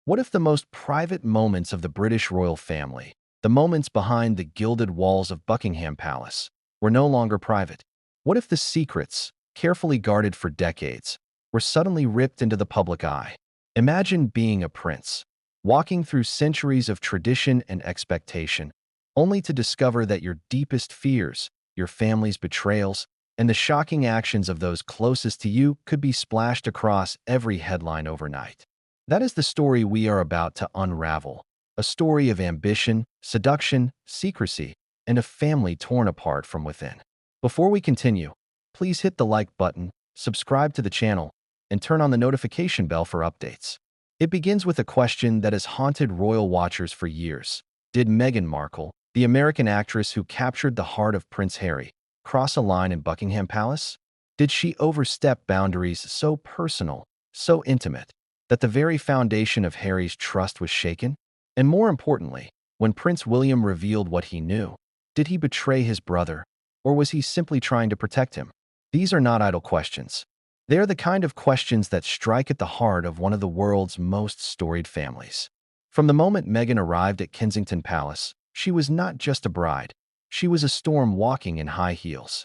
What if the most private moments of the British royal family, the moments behind the gilded walls of Buckingham Palace, were no longer private? What if the secrets, carefully guarded for decades, were suddenly ripped into the public eye? Imagine being a prince, walking through centuries of tradition and expectation, only to discover that your deepest fears, your family's betrayals, and the shocking actions of those closest to you could be splashed across every headline overnight. That is the story we are about to unravel, a story of ambition, seduction, secrecy, and a family torn apart from within. Before we continue, please hit the like button, subscribe to the channel, and turn on the notification bell for updates. It begins with a question that has haunted royal watchers for years. Did Meghan Markle, the American actress who captured the heart of Prince Harry, cross a line in Buckingham Palace? Did she overstep boundaries so personal, so intimate, that the very foundation of Harry's trust was shaken? And more importantly, when Prince William revealed what he knew, did he betray his brother, or was he simply trying to protect him? These are not idle questions. They are the kind of questions that strike at the heart of one of the world's most storied families. From the moment Meghan arrived at Kensington Palace, she was not just a bride. She was a storm walking in high heels.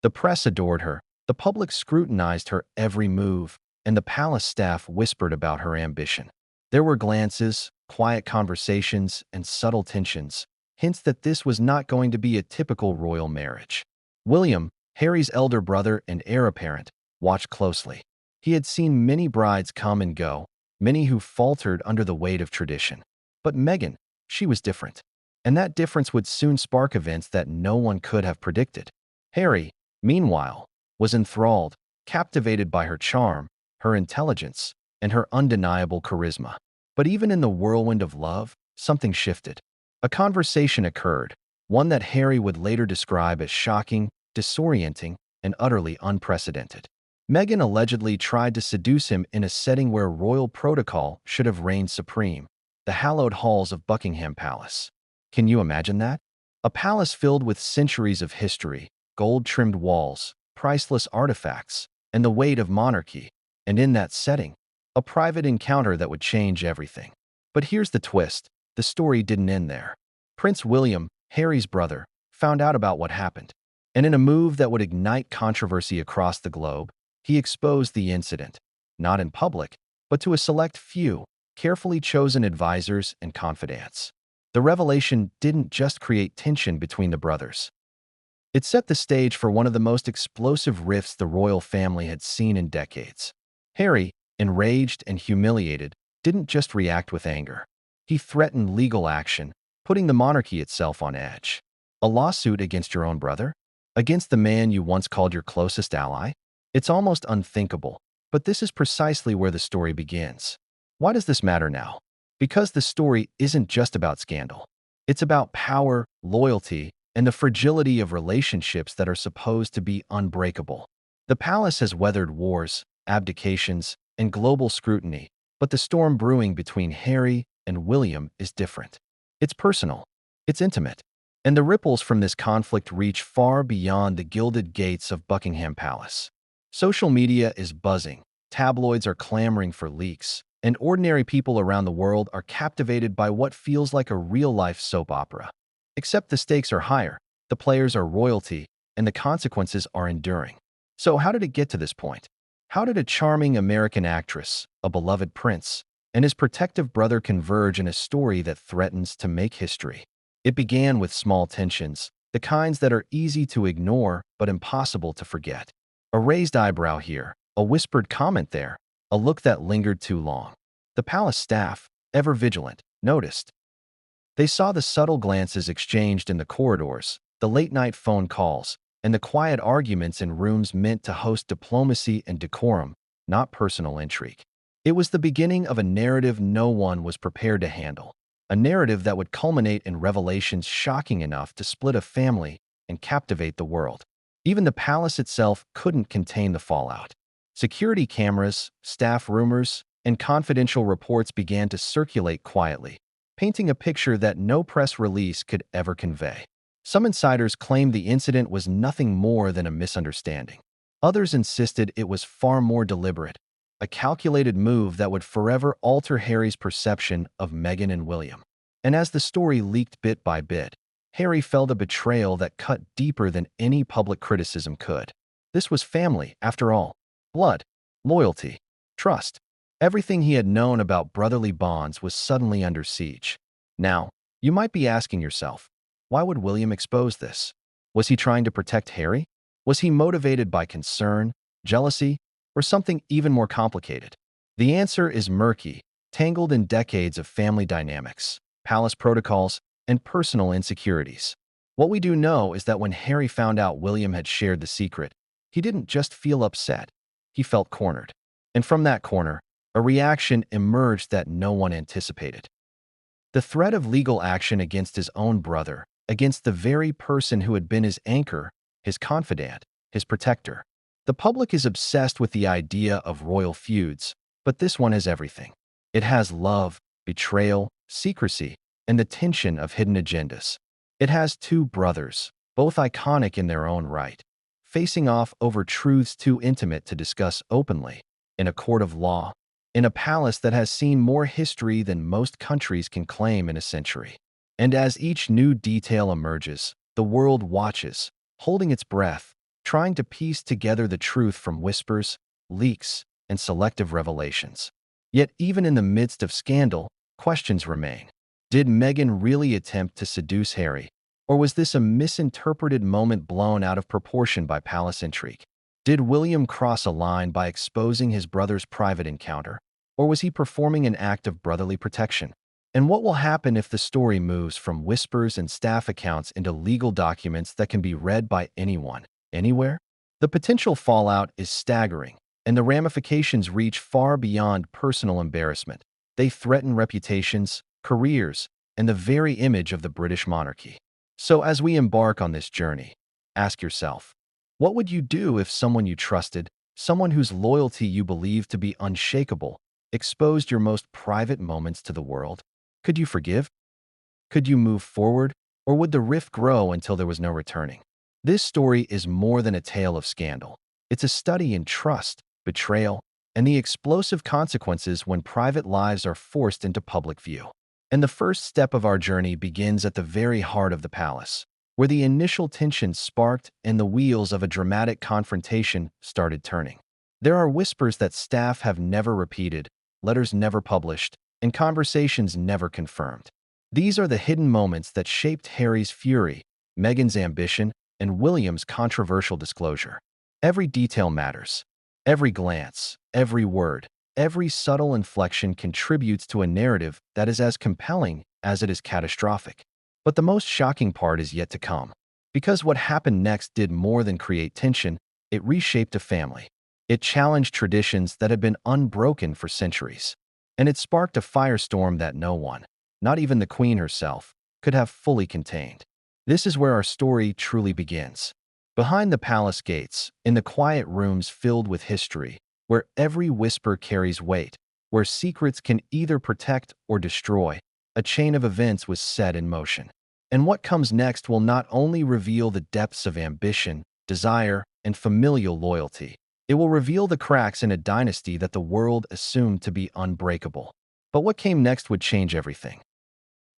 The press adored her, the public scrutinized her every move, and the palace staff whispered about her ambition. There were glances, quiet conversations, and subtle tensions, hints that this was not going to be a typical royal marriage. William, Harry's elder brother and heir apparent, watched closely. He had seen many brides come and go, many who faltered under the weight of tradition. But Meghan, she was different. And that difference would soon spark events that no one could have predicted. Harry, meanwhile, was enthralled, captivated by her charm, her intelligence, and her undeniable charisma. But even in the whirlwind of love, something shifted. A conversation occurred, one that Harry would later describe as shocking, disorienting, and utterly unprecedented. Meghan allegedly tried to seduce him in a setting where royal protocol should have reigned supreme, the hallowed halls of Buckingham Palace. Can you imagine that? A palace filled with centuries of history, gold-trimmed walls, priceless artifacts, and the weight of monarchy. And in that setting, a private encounter that would change everything. But here's the twist. The story didn't end there. Prince William, Harry's brother, found out about what happened. And in a move that would ignite controversy across the globe, he exposed the incident, not in public, but to a select few, carefully chosen advisors and confidants. The revelation didn't just create tension between the brothers. It set the stage for one of the most explosive rifts the royal family had seen in decades. Harry, enraged and humiliated, didn't just react with anger. He threatened legal action, putting the monarchy itself on edge. A lawsuit against your own brother? Against the man you once called your closest ally? It's almost unthinkable, but this is precisely where the story begins. Why does this matter now? Because the story isn't just about scandal. It's about power, loyalty, and the fragility of relationships that are supposed to be unbreakable. The palace has weathered wars, abdications, and global scrutiny, but the storm brewing between Harry and William is different. It's personal, it's intimate, and the ripples from this conflict reach far beyond the gilded gates of Buckingham Palace. Social media is buzzing, tabloids are clamoring for leaks, and ordinary people around the world are captivated by what feels like a real-life soap opera. Except the stakes are higher, the players are royalty, and the consequences are enduring. So how did it get to this point? How did a charming American actress, a beloved prince, and his protective brother converge in a story that threatens to make history? It began with small tensions, the kinds that are easy to ignore but impossible to forget. A raised eyebrow here, a whispered comment there, a look that lingered too long. The palace staff, ever vigilant, noticed. They saw the subtle glances exchanged in the corridors, the late-night phone calls, and the quiet arguments in rooms meant to host diplomacy and decorum, not personal intrigue. It was the beginning of a narrative no one was prepared to handle, a narrative that would culminate in revelations shocking enough to split a family and captivate the world. Even the palace itself couldn't contain the fallout. Security cameras, staff rumors, and confidential reports began to circulate quietly, painting a picture that no press release could ever convey. Some insiders claimed the incident was nothing more than a misunderstanding. Others insisted it was far more deliberate, a calculated move that would forever alter Harry's perception of Meghan and William. And as the story leaked bit by bit, Harry felt a betrayal that cut deeper than any public criticism could. This was family, after all. Blood, loyalty, trust. Everything he had known about brotherly bonds was suddenly under siege. Now, you might be asking yourself, why would William expose this? Was he trying to protect Harry? Was he motivated by concern, jealousy, or something even more complicated? The answer is murky, tangled in decades of family dynamics, palace protocols, and personal insecurities. What we do know is that when Harry found out William had shared the secret, he didn't just feel upset, he felt cornered. And from that corner, a reaction emerged that no one anticipated. The threat of legal action against his own brother, against the very person who had been his anchor, his confidant, his protector. The public is obsessed with the idea of royal feuds, but this one has everything. It has love, betrayal, secrecy, and the tension of hidden agendas. It has two brothers, both iconic in their own right, facing off over truths too intimate to discuss openly, in a court of law, in a palace that has seen more history than most countries can claim in a century. And as each new detail emerges, the world watches, holding its breath, trying to piece together the truth from whispers, leaks, and selective revelations. Yet even in the midst of scandal, questions remain. Did Meghan really attempt to seduce Harry, or was this a misinterpreted moment blown out of proportion by palace intrigue? Did William cross a line by exposing his brother's private encounter, or was he performing an act of brotherly protection? And what will happen if the story moves from whispers and staff accounts into legal documents that can be read by anyone, anywhere? The potential fallout is staggering, and the ramifications reach far beyond personal embarrassment. They threaten reputations, careers, and the very image of the British monarchy. So as we embark on this journey, ask yourself, what would you do if someone you trusted, someone whose loyalty you believed to be unshakable, exposed your most private moments to the world? Could you forgive? Could you move forward? Or would the rift grow until there was no returning? This story is more than a tale of scandal. It's a study in trust, betrayal, and the explosive consequences when private lives are forced into public view. And the first step of our journey begins at the very heart of the palace, where the initial tension sparked and the wheels of a dramatic confrontation started turning. There are whispers that staff have never repeated, letters never published, and conversations never confirmed. These are the hidden moments that shaped Harry's fury, Meghan's ambition, and William's controversial disclosure. Every detail matters. Every glance, every word, every subtle inflection contributes to a narrative that is as compelling as it is catastrophic. But the most shocking part is yet to come. Because what happened next did more than create tension, it reshaped a family. It challenged traditions that had been unbroken for centuries. And it sparked a firestorm that no one, not even the Queen herself, could have fully contained. This is where our story truly begins. Behind the palace gates, in the quiet rooms filled with history, where every whisper carries weight, where secrets can either protect or destroy, a chain of events was set in motion. And what comes next will not only reveal the depths of ambition, desire, and familial loyalty, it will reveal the cracks in a dynasty that the world assumed to be unbreakable. But what came next would change everything.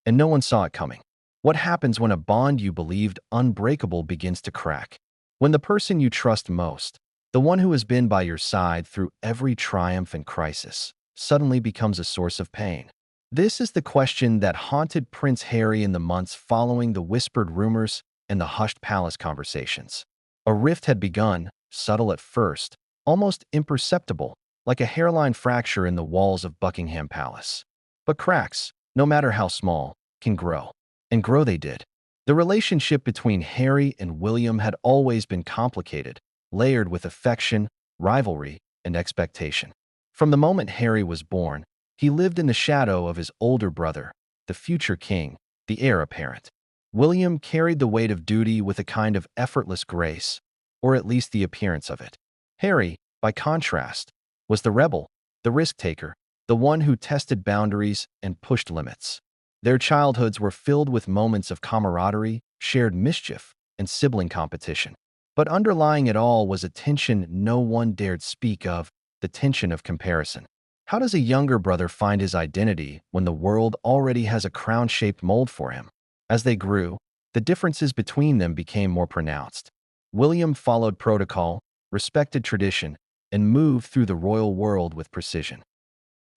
And no one saw it coming. What happens when a bond you believed unbreakable begins to crack? When the person you trust most, the one who has been by your side through every triumph and crisis, suddenly becomes a source of pain. This is the question that haunted Prince Harry in the months following the whispered rumors and the hushed palace conversations. A rift had begun, subtle at first, almost imperceptible, like a hairline fracture in the walls of Buckingham Palace. But cracks, no matter how small, can grow. And grow they did. The relationship between Harry and William had always been complicated, layered with affection, rivalry, and expectation. From the moment Harry was born, he lived in the shadow of his older brother, the future king, the heir apparent. William carried the weight of duty with a kind of effortless grace, or at least the appearance of it. Harry, by contrast, was the rebel, the risk-taker, the one who tested boundaries and pushed limits. Their childhoods were filled with moments of camaraderie, shared mischief, and sibling competition. But underlying it all was a tension no one dared speak of, the tension of comparison. How does a younger brother find his identity when the world already has a crown-shaped mold for him? As they grew, the differences between them became more pronounced. William followed protocol, respected tradition, and moved through the royal world with precision.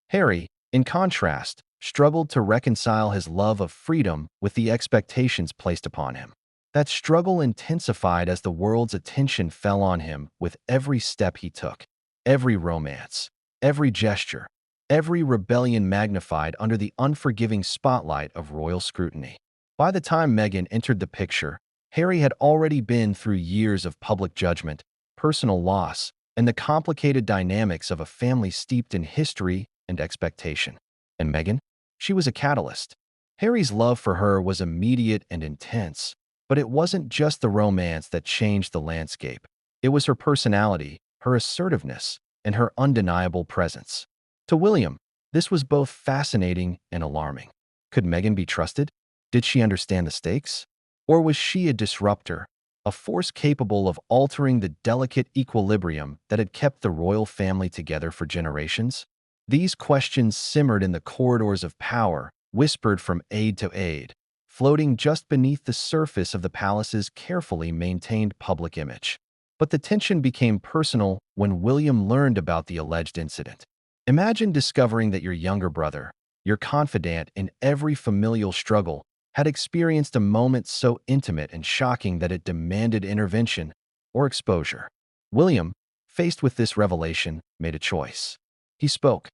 Harry, in contrast, struggled to reconcile his love of freedom with the expectations placed upon him. That struggle intensified as the world's attention fell on him with every step he took. Every romance, every gesture, every rebellion magnified under the unforgiving spotlight of royal scrutiny. By the time Meghan entered the picture, Harry had already been through years of public judgment, personal loss, and the complicated dynamics of a family steeped in history and expectation. And Meghan? She was a catalyst. Harry's love for her was immediate and intense, but it wasn't just the romance that changed the landscape. It was her personality, her assertiveness, and her undeniable presence. To William, this was both fascinating and alarming. Could Meghan be trusted? Did she understand the stakes? Or was she a disruptor, a force capable of altering the delicate equilibrium that had kept the royal family together for generations? These questions simmered in the corridors of power, whispered from aide to aide, floating just beneath the surface of the palace's carefully maintained public image. But the tension became personal when William learned about the alleged incident. Imagine discovering that your younger brother, your confidant in every familial struggle, had experienced a moment so intimate and shocking that it demanded intervention or exposure. William, faced with this revelation, made a choice. He spoke,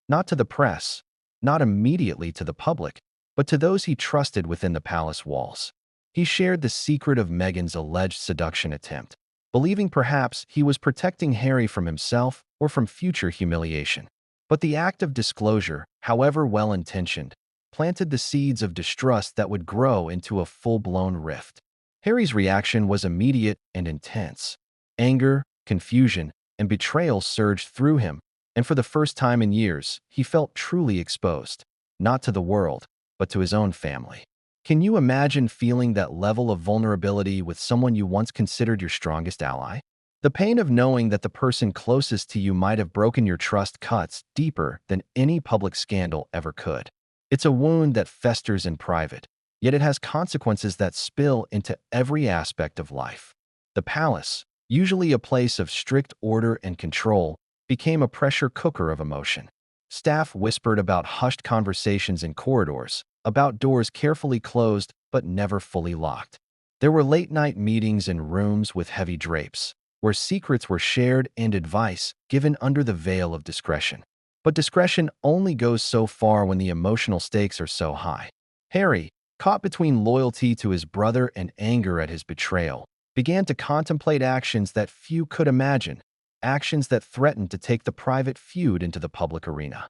not to the press, not immediately to the public, but to those he trusted within the palace walls. He shared the secret of Meghan's alleged seduction attempt, believing perhaps he was protecting Harry from himself or from future humiliation. But the act of disclosure, however well-intentioned, planted the seeds of distrust that would grow into a full-blown rift. Harry's reaction was immediate and intense. Anger, confusion, and betrayal surged through him, and for the first time in years, he felt truly exposed, not to the world, but to his own family. Can you imagine feeling that level of vulnerability with someone you once considered your strongest ally? The pain of knowing that the person closest to you might have broken your trust cuts deeper than any public scandal ever could. It's a wound that festers in private, yet it has consequences that spill into every aspect of life. The palace, usually a place of strict order and control, became a pressure cooker of emotion. Staff whispered about hushed conversations in corridors, about doors carefully closed but never fully locked. There were late-night meetings in rooms with heavy drapes, where secrets were shared and advice given under the veil of discretion. But discretion only goes so far when the emotional stakes are so high. Harry, caught between loyalty to his brother and anger at his betrayal, began to contemplate actions that few could imagine, actions that threatened to take the private feud into the public arena.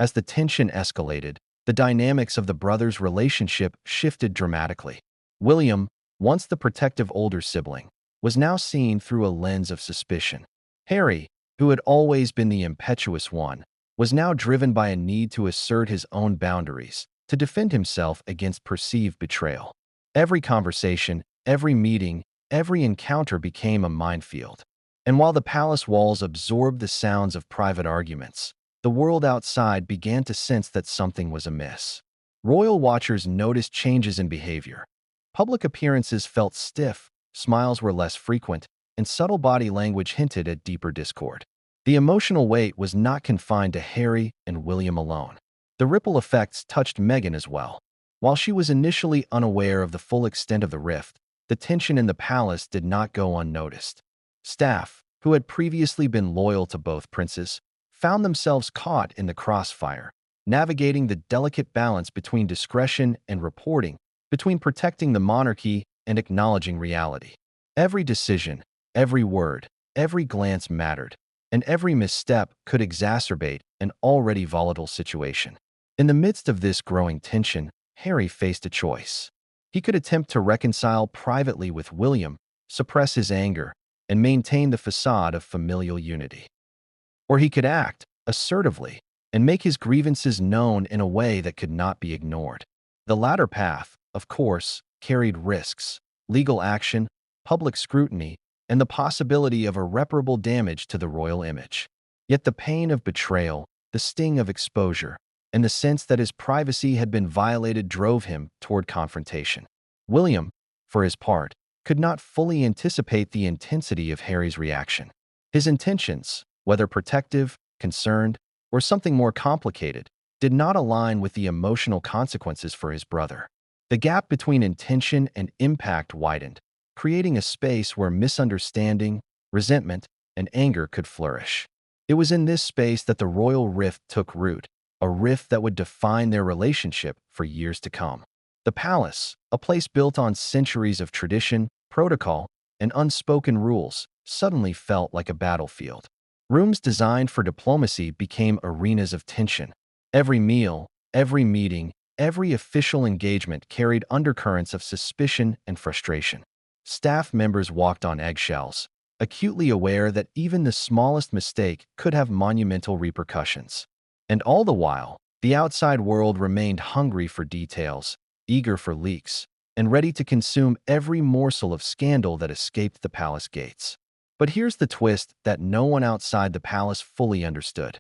As the tension escalated, the dynamics of the brothers' relationship shifted dramatically. William, once the protective older sibling, was now seen through a lens of suspicion. Harry, who had always been the impetuous one, was now driven by a need to assert his own boundaries, to defend himself against perceived betrayal. Every conversation, every meeting, every encounter became a minefield. And while the palace walls absorbed the sounds of private arguments, the world outside began to sense that something was amiss. Royal watchers noticed changes in behavior. Public appearances felt stiff, smiles were less frequent, and subtle body language hinted at deeper discord. The emotional weight was not confined to Harry and William alone. The ripple effects touched Meghan as well. While she was initially unaware of the full extent of the rift, the tension in the palace did not go unnoticed. Staff, who had previously been loyal to both princes, found themselves caught in the crossfire, navigating the delicate balance between discretion and reporting, between protecting the monarchy and acknowledging reality. Every decision, every word, every glance mattered, and every misstep could exacerbate an already volatile situation. In the midst of this growing tension, Harry faced a choice. He could attempt to reconcile privately with William, suppress his anger, and maintain the facade of familial unity. Or he could act assertively and make his grievances known in a way that could not be ignored. The latter path, of course, carried risks, legal action, public scrutiny, and the possibility of irreparable damage to the royal image. Yet the pain of betrayal, the sting of exposure, and the sense that his privacy had been violated drove him toward confrontation. William, for his part, could not fully anticipate the intensity of Harry's reaction. His intentions, whether protective, concerned, or something more complicated, did not align with the emotional consequences for his brother. The gap between intention and impact widened, creating a space where misunderstanding, resentment, and anger could flourish. It was in this space that the royal rift took root, a rift that would define their relationship for years to come. The palace, a place built on centuries of tradition, protocol, and unspoken rules, suddenly felt like a battlefield. Rooms designed for diplomacy became arenas of tension. Every meal, every meeting, every official engagement carried undercurrents of suspicion and frustration. Staff members walked on eggshells, acutely aware that even the smallest mistake could have monumental repercussions. And all the while, the outside world remained hungry for details, eager for leaks, and ready to consume every morsel of scandal that escaped the palace gates. But here's the twist that no one outside the palace fully understood.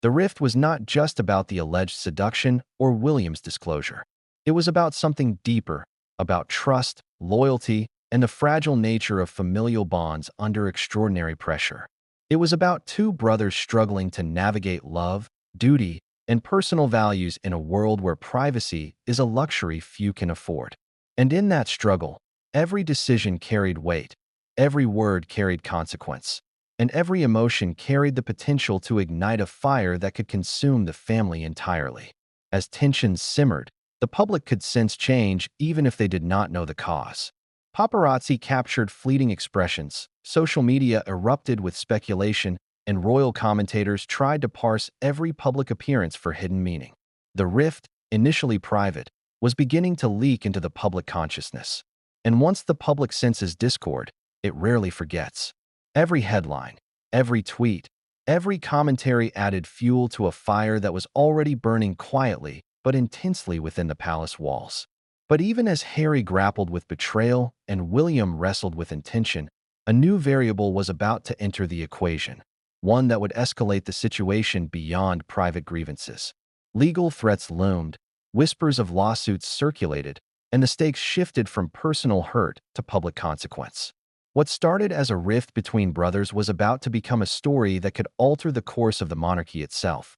The rift was not just about the alleged seduction or William's disclosure. It was about something deeper, about trust, loyalty, and the fragile nature of familial bonds under extraordinary pressure. It was about two brothers struggling to navigate love, duty, and personal values in a world where privacy is a luxury few can afford. And in that struggle, every decision carried weight, every word carried consequence, and every emotion carried the potential to ignite a fire that could consume the family entirely. As tensions simmered, the public could sense change even if they did not know the cause. Paparazzi captured fleeting expressions, social media erupted with speculation, and royal commentators tried to parse every public appearance for hidden meaning. The rift, initially private, was beginning to leak into the public consciousness. And once the public senses discord, it rarely forgets. Every headline, every tweet, every commentary added fuel to a fire that was already burning quietly but intensely within the palace walls. But even as Harry grappled with betrayal and William wrestled with intention, a new variable was about to enter the equation, one that would escalate the situation beyond private grievances. Legal threats loomed, whispers of lawsuits circulated, and the stakes shifted from personal hurt to public consequence. What started as a rift between brothers was about to become a story that could alter the course of the monarchy itself.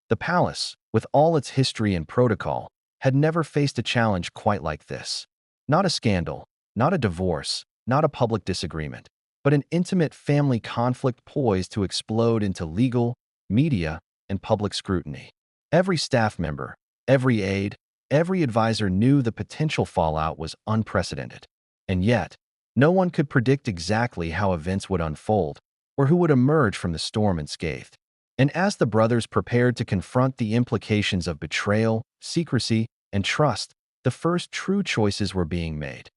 The palace, with all its history and protocol, had never faced a challenge quite like this. Not a scandal, not a divorce, not a public disagreement, but an intimate family conflict poised to explode into legal, media, and public scrutiny. Every staff member, every aide, every advisor knew the potential fallout was unprecedented. And yet, no one could predict exactly how events would unfold or who would emerge from the storm unscathed. And as the brothers prepared to confront the implications of betrayal, secrecy, and trust, the first true choices were being made.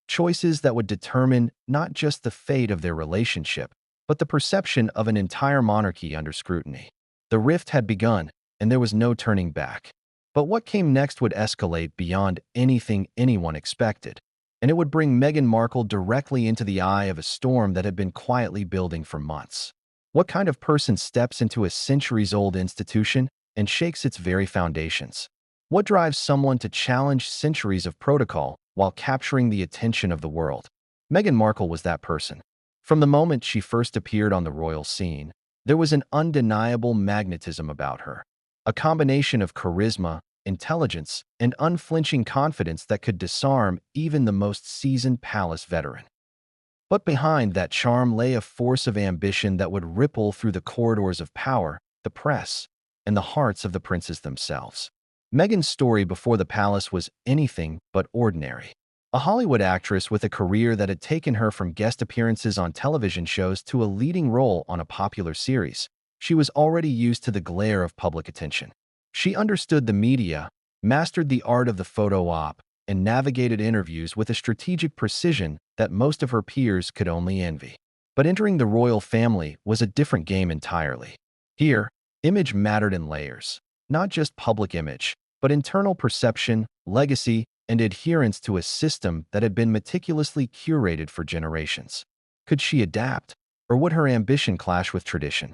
Choices that would determine not just the fate of their relationship, but the perception of an entire monarchy under scrutiny. The rift had begun, and there was no turning back. But what came next would escalate beyond anything anyone expected, and it would bring Meghan Markle directly into the eye of a storm that had been quietly building for months. What kind of person steps into a centuries-old institution and shakes its very foundations? What drives someone to challenge centuries of protocol while capturing the attention of the world? Meghan Markle was that person. From the moment she first appeared on the royal scene, there was an undeniable magnetism about her, a combination of charisma, intelligence, and unflinching confidence that could disarm even the most seasoned palace veteran. But behind that charm lay a force of ambition that would ripple through the corridors of power, the press, and the hearts of the princes themselves. Meghan's story before the palace was anything but ordinary. A Hollywood actress with a career that had taken her from guest appearances on television shows to a leading role on a popular series, she was already used to the glare of public attention. She understood the media, mastered the art of the photo op, and navigated interviews with a strategic precision that most of her peers could only envy. But entering the royal family was a different game entirely. Here, image mattered in layers, not just public image, but internal perception, legacy, and adherence to a system that had been meticulously curated for generations. Could she adapt, or would her ambition clash with tradition?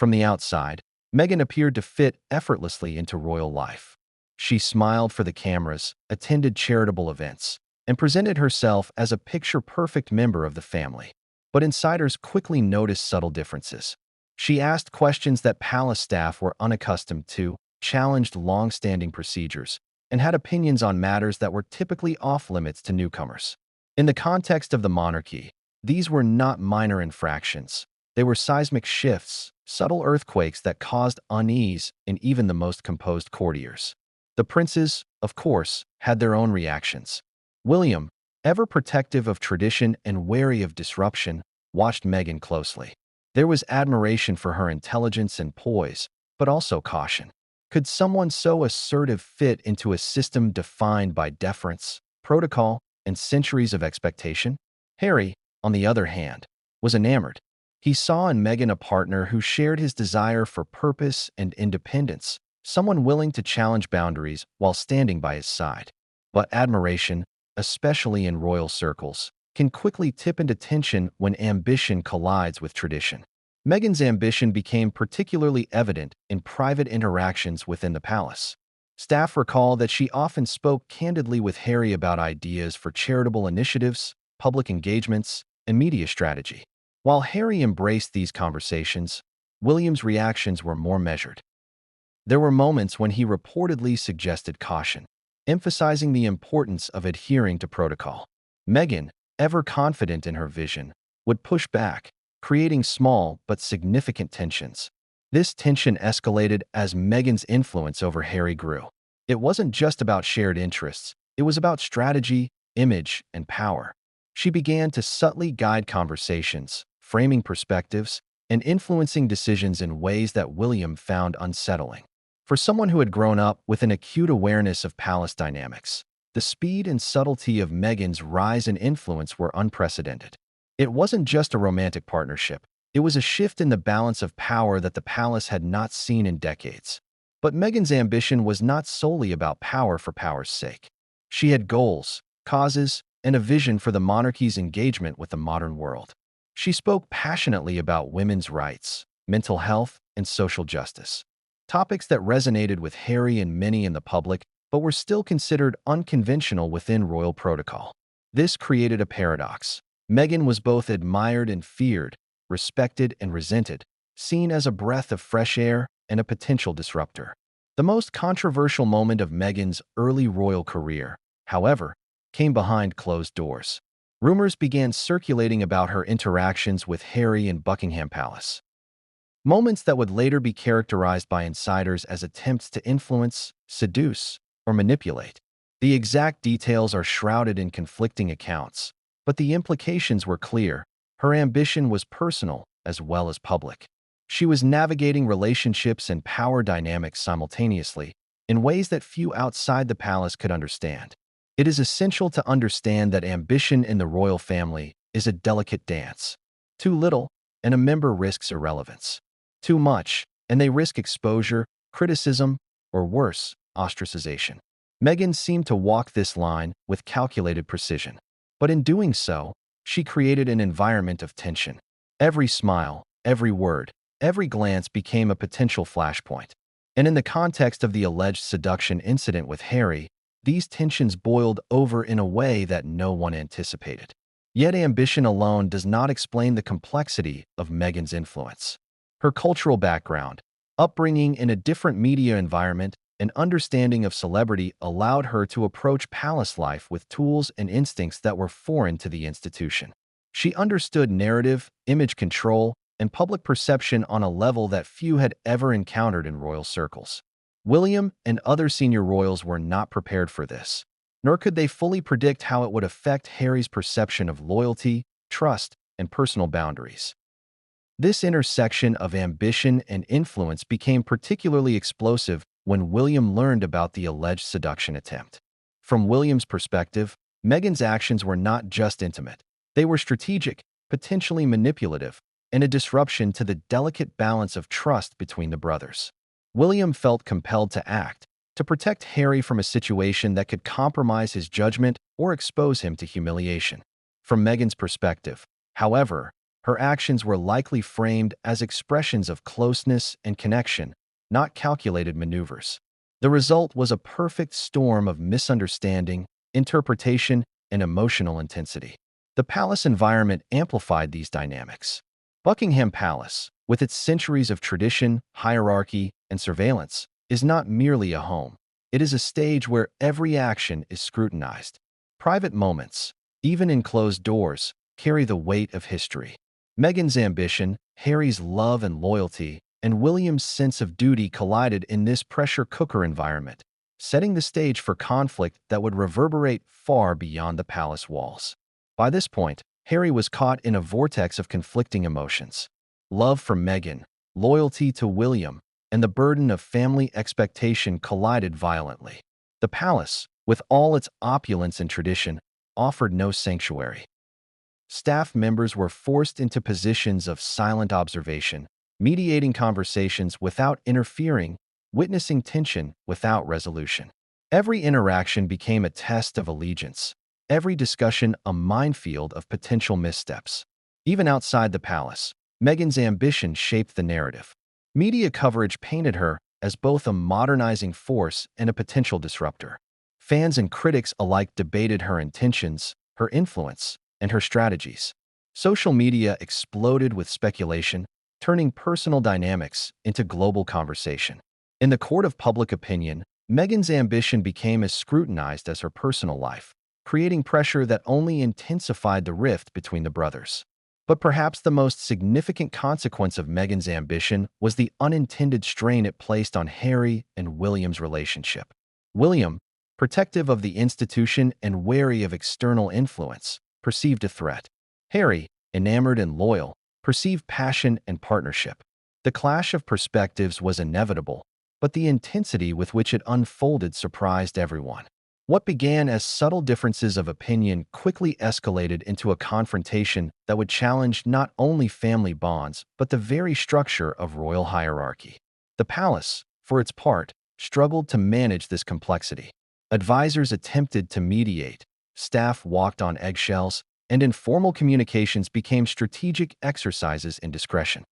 From the outside, Meghan appeared to fit effortlessly into royal life. She smiled for the cameras, attended charitable events, and presented herself as a picture-perfect member of the family. But insiders quickly noticed subtle differences. She asked questions that palace staff were unaccustomed to, challenged long-standing procedures, and had opinions on matters that were typically off-limits to newcomers. In the context of the monarchy, these were not minor infractions. They were seismic shifts, subtle earthquakes that caused unease in even the most composed courtiers. The princes, of course, had their own reactions. William, ever protective of tradition and wary of disruption, watched Meghan closely. There was admiration for her intelligence and poise, but also caution. Could someone so assertive fit into a system defined by deference, protocol, and centuries of expectation? Harry, on the other hand, was enamored. He saw in Meghan a partner who shared his desire for purpose and independence, someone willing to challenge boundaries while standing by his side. But admiration, especially in royal circles, can quickly tip into tension when ambition collides with tradition. Meghan's ambition became particularly evident in private interactions within the palace. Staff recall that she often spoke candidly with Harry about ideas for charitable initiatives, public engagements, and media strategy. While Harry embraced these conversations, William's reactions were more measured. There were moments when he reportedly suggested caution, emphasizing the importance of adhering to protocol. Meghan, ever confident in her vision, would push back, creating small but significant tensions. This tension escalated as Meghan's influence over Harry grew. It wasn't just about shared interests, it was about strategy, image, and power. She began to subtly guide conversations, framing perspectives, and influencing decisions in ways that William found unsettling. For someone who had grown up with an acute awareness of palace dynamics, the speed and subtlety of Meghan's rise in influence were unprecedented. It wasn't just a romantic partnership. It was a shift in the balance of power that the palace had not seen in decades. But Meghan's ambition was not solely about power for power's sake. She had goals, causes, and a vision for the monarchy's engagement with the modern world. She spoke passionately about women's rights, mental health, and social justice. Topics that resonated with Harry and many in the public, but were still considered unconventional within royal protocol. This created a paradox. Meghan was both admired and feared, respected and resented, seen as a breath of fresh air and a potential disruptor. The most controversial moment of Meghan's early royal career, however, came behind closed doors. Rumors began circulating about her interactions with Harry in Buckingham Palace. Moments that would later be characterized by insiders as attempts to influence, seduce, or manipulate. The exact details are shrouded in conflicting accounts, but the implications were clear. Her ambition was personal as well as public. She was navigating relationships and power dynamics simultaneously in ways that few outside the palace could understand. It is essential to understand that ambition in the royal family is a delicate dance. Too little, and a member risks irrelevance. Too much, and they risk exposure, criticism, or worse, ostracization. Meghan seemed to walk this line with calculated precision. But in doing so, she created an environment of tension. Every smile, every word, every glance became a potential flashpoint. And in the context of the alleged seduction incident with Harry, these tensions boiled over in a way that no one anticipated. Yet ambition alone does not explain the complexity of Meghan's influence. Her cultural background, upbringing in a different media environment, and understanding of celebrity allowed her to approach palace life with tools and instincts that were foreign to the institution. She understood narrative, image control, and public perception on a level that few had ever encountered in royal circles. William and other senior royals were not prepared for this, nor could they fully predict how it would affect Harry's perception of loyalty, trust, and personal boundaries. This intersection of ambition and influence became particularly explosive when William learned about the alleged seduction attempt. From William's perspective, Meghan's actions were not just intimate. They were strategic, potentially manipulative, and a disruption to the delicate balance of trust between the brothers. William felt compelled to act, to protect Harry from a situation that could compromise his judgment or expose him to humiliation. From Meghan's perspective, however, Her actions were likely framed as expressions of closeness and connection, not calculated maneuvers. The result was a perfect storm of misunderstanding, interpretation, and emotional intensity. The palace environment amplified these dynamics. Buckingham Palace, with its centuries of tradition, hierarchy, and surveillance, is not merely a home. It is a stage where every action is scrutinized. Private moments, even in closed doors, carry the weight of history. Meghan's ambition, Harry's love and loyalty, and William's sense of duty collided in this pressure cooker environment, setting the stage for conflict that would reverberate far beyond the palace walls. By this point, Harry was caught in a vortex of conflicting emotions. Love for Meghan, loyalty to William, and the burden of family expectation collided violently. The palace, with all its opulence and tradition, offered no sanctuary. Staff members were forced into positions of silent observation, mediating conversations without interfering, witnessing tension without resolution. Every interaction became a test of allegiance, every discussion a minefield of potential missteps. Even outside the palace, Meghan's ambition shaped the narrative. Media coverage painted her as both a modernizing force and a potential disruptor. Fans and critics alike debated her intentions, her influence, and her strategies. Social media exploded with speculation, turning personal dynamics into global conversation. In the court of public opinion, Meghan's ambition became as scrutinized as her personal life, creating pressure that only intensified the rift between the brothers. But perhaps the most significant consequence of Meghan's ambition was the unintended strain it placed on Harry and William's relationship. William, protective of the institution and wary of external influence, perceived a threat. Harry, enamored and loyal, perceived passion and partnership. The clash of perspectives was inevitable, but the intensity with which it unfolded surprised everyone. What began as subtle differences of opinion quickly escalated into a confrontation that would challenge not only family bonds but the very structure of royal hierarchy. The palace, for its part, struggled to manage this complexity. Advisors attempted to mediate, staff walked on eggshells, and informal communications became strategic exercises in discretion.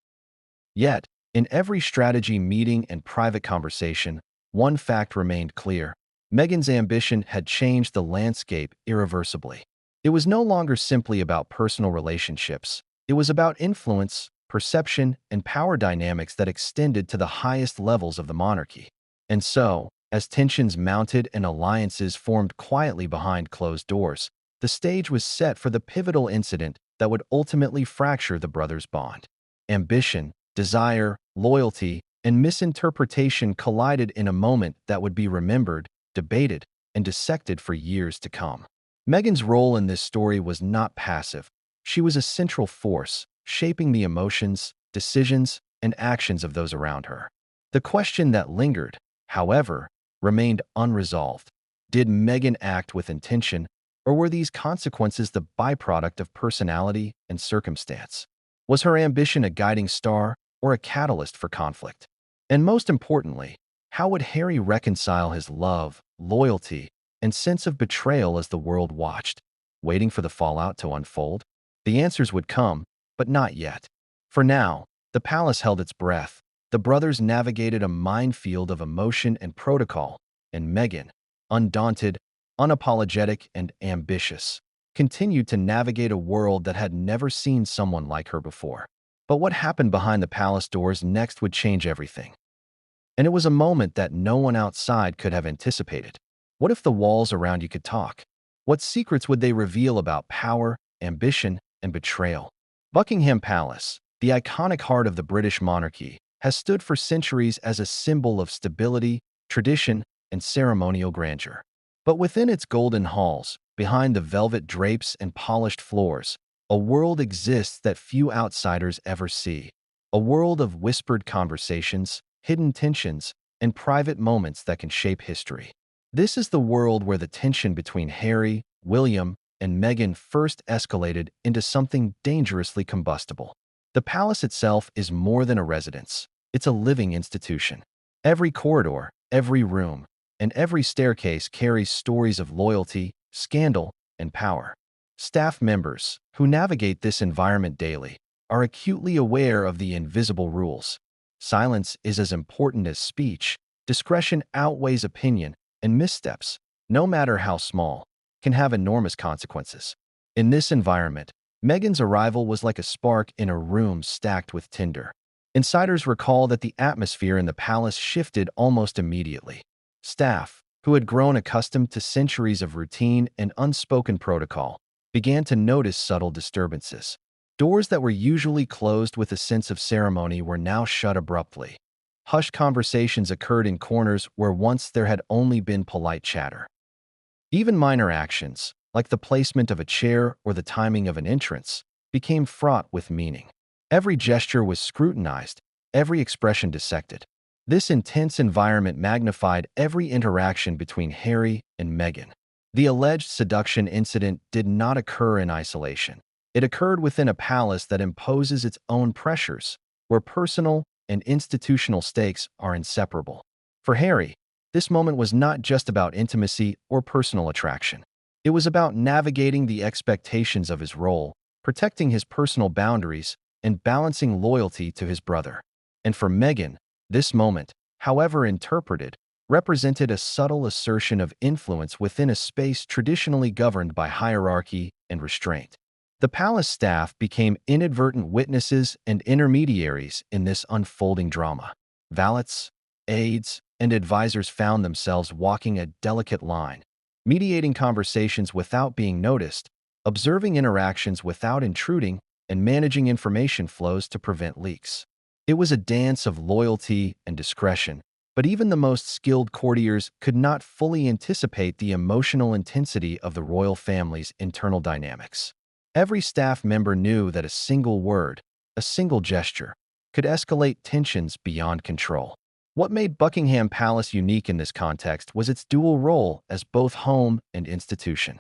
Yet, in every strategy meeting and private conversation, one fact remained clear. Meghan's ambition had changed the landscape irreversibly. It was no longer simply about personal relationships. It was about influence, perception, and power dynamics that extended to the highest levels of the monarchy. And so, as tensions mounted and alliances formed quietly behind closed doors, the stage was set for the pivotal incident that would ultimately fracture the brothers' bond. Ambition, desire, loyalty, and misinterpretation collided in a moment that would be remembered, debated, and dissected for years to come. Meghan's role in this story was not passive. She was a central force, shaping the emotions, decisions, and actions of those around her. The question that lingered, however, remained unresolved. Did Meghan act with intention, or were these consequences the byproduct of personality and circumstance? Was her ambition a guiding star or a catalyst for conflict? And most importantly, how would Harry reconcile his love, loyalty, and sense of betrayal as the world watched, waiting for the fallout to unfold? The answers would come, but not yet. For now, the palace held its breath. The brothers navigated a minefield of emotion and protocol, and Meghan, undaunted, unapologetic, and ambitious, continued to navigate a world that had never seen someone like her before. But what happened behind the palace doors next would change everything. And it was a moment that no one outside could have anticipated. What if the walls around you could talk? What secrets would they reveal about power, ambition, and betrayal? Buckingham Palace, the iconic heart of the British monarchy, has stood for centuries as a symbol of stability, tradition, and ceremonial grandeur. But within its golden halls, behind the velvet drapes and polished floors, a world exists that few outsiders ever see. A world of whispered conversations, hidden tensions, and private moments that can shape history. This is the world where the tension between Harry, William, and Meghan first escalated into something dangerously combustible. The palace itself is more than a residence. It's a living institution. Every corridor, every room, and every staircase carries stories of loyalty, scandal, and power. Staff members, who navigate this environment daily, are acutely aware of the invisible rules. Silence is as important as speech. Discretion outweighs opinion, and missteps, no matter how small, can have enormous consequences. In this environment, Meghan's arrival was like a spark in a room stacked with tinder. Insiders recall that the atmosphere in the palace shifted almost immediately. Staff, who had grown accustomed to centuries of routine and unspoken protocol, began to notice subtle disturbances. Doors that were usually closed with a sense of ceremony were now shut abruptly. Hushed conversations occurred in corners where once there had only been polite chatter. Even minor actions, like the placement of a chair or the timing of an entrance, became fraught with meaning. Every gesture was scrutinized, every expression dissected. This intense environment magnified every interaction between Harry and Meghan. The alleged seduction incident did not occur in isolation. It occurred within a palace that imposes its own pressures, where personal and institutional stakes are inseparable. For Harry, this moment was not just about intimacy or personal attraction. It was about navigating the expectations of his role, protecting his personal boundaries, and balancing loyalty to his brother. And for Meghan, this moment, however interpreted, represented a subtle assertion of influence within a space traditionally governed by hierarchy and restraint. The palace staff became inadvertent witnesses and intermediaries in this unfolding drama. Valets, aides, and advisors found themselves walking a delicate line, mediating conversations without being noticed, observing interactions without intruding, and managing information flows to prevent leaks. It was a dance of loyalty and discretion, but even the most skilled courtiers could not fully anticipate the emotional intensity of the royal family's internal dynamics. Every staff member knew that a single word, a single gesture, could escalate tensions beyond control. What made Buckingham Palace unique in this context was its dual role as both home and institution.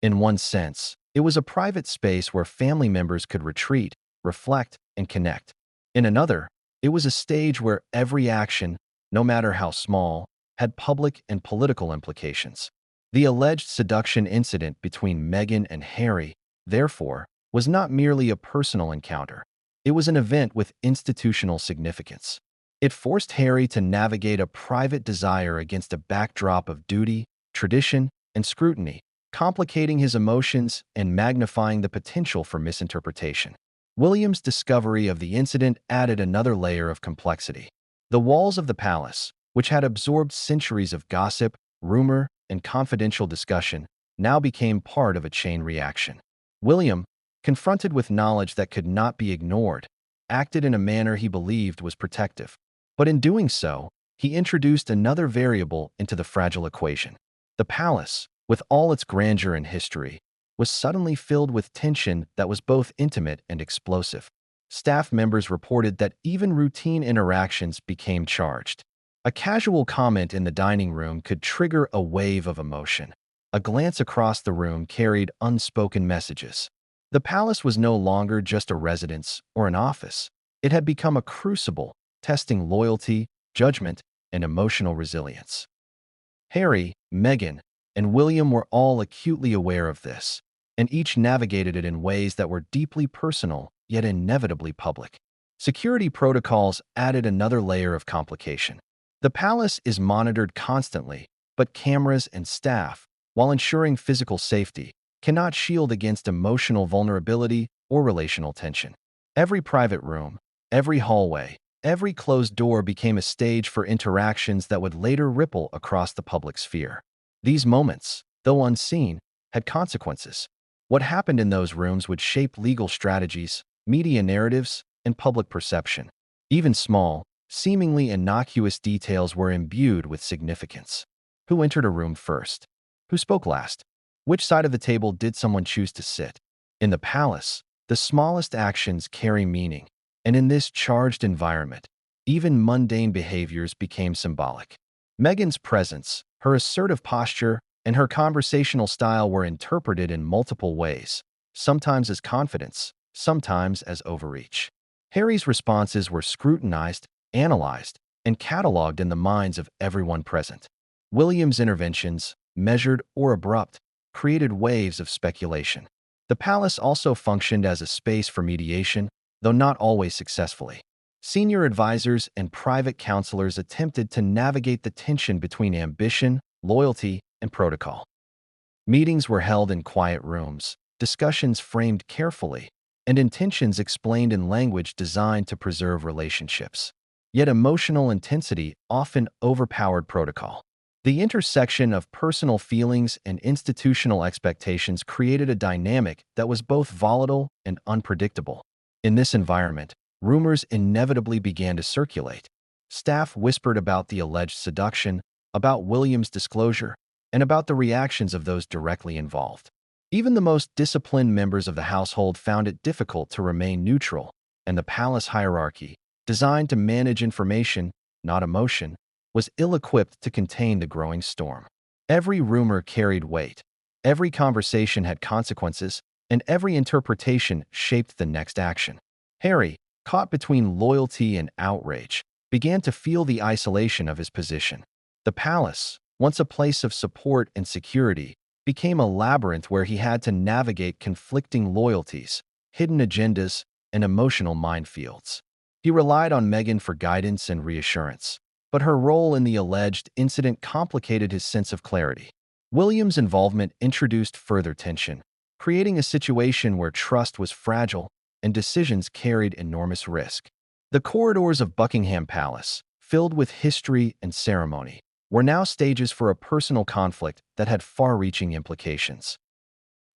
In one sense, it was a private space where family members could retreat, reflect, and connect. In another, it was a stage where every action, no matter how small, had public and political implications. The alleged seduction incident between Meghan and Harry, therefore, was not merely a personal encounter. It was an event with institutional significance. It forced Harry to navigate a private desire against a backdrop of duty, tradition, and scrutiny, complicating his emotions and magnifying the potential for misinterpretation. William's discovery of the incident added another layer of complexity. The walls of the palace, which had absorbed centuries of gossip, rumor, and confidential discussion, now became part of a chain reaction. William, confronted with knowledge that could not be ignored, acted in a manner he believed was protective. But in doing so, he introduced another variable into the fragile equation. The palace, with all its grandeur and history, was suddenly filled with tension that was both intimate and explosive. Staff members reported that even routine interactions became charged. A casual comment in the dining room could trigger a wave of emotion. A glance across the room carried unspoken messages. The palace was no longer just a residence or an office. It had become a crucible, testing loyalty, judgment, and emotional resilience. Harry, Meghan, and William were all acutely aware of this, and each navigated it in ways that were deeply personal yet inevitably public. Security protocols added another layer of complication. The palace is monitored constantly, but cameras and staff, while ensuring physical safety, cannot shield against emotional vulnerability or relational tension. Every private room, every hallway, every closed door became a stage for interactions that would later ripple across the public sphere. These moments, though unseen, had consequences. What happened in those rooms would shape legal strategies, media narratives, and public perception. Even small, seemingly innocuous details were imbued with significance. Who entered a room first? Who spoke last? Which side of the table did someone choose to sit? In the palace, the smallest actions carry meaning, and in this charged environment, even mundane behaviors became symbolic. Meghan's presence, her assertive posture, and her conversational style were interpreted in multiple ways, sometimes as confidence, sometimes as overreach. Harry's responses were scrutinized, analyzed, and cataloged in the minds of everyone present. William's interventions, measured or abrupt, created waves of speculation. The palace also functioned as a space for mediation, though not always successfully. Senior advisors and private counselors attempted to navigate the tension between ambition, loyalty, and protocol. Meetings were held in quiet rooms, discussions framed carefully, and intentions explained in language designed to preserve relationships. Yet emotional intensity often overpowered protocol. The intersection of personal feelings and institutional expectations created a dynamic that was both volatile and unpredictable. In this environment, rumors inevitably began to circulate. Staff whispered about the alleged seduction, about William's disclosure, and about the reactions of those directly involved. Even the most disciplined members of the household found it difficult to remain neutral, and the palace hierarchy, designed to manage information, not emotion, was ill-equipped to contain the growing storm. Every rumor carried weight, every conversation had consequences, and every interpretation shaped the next action. Harry, caught between loyalty and outrage, began to feel the isolation of his position. The palace, once a place of support and security, became a labyrinth where he had to navigate conflicting loyalties, hidden agendas, and emotional minefields. He relied on Meghan for guidance and reassurance, but her role in the alleged incident complicated his sense of clarity. William's involvement introduced further tension, creating a situation where trust was fragile and decisions carried enormous risk. The corridors of Buckingham Palace, filled with history and ceremony, were now stages for a personal conflict that had far-reaching implications.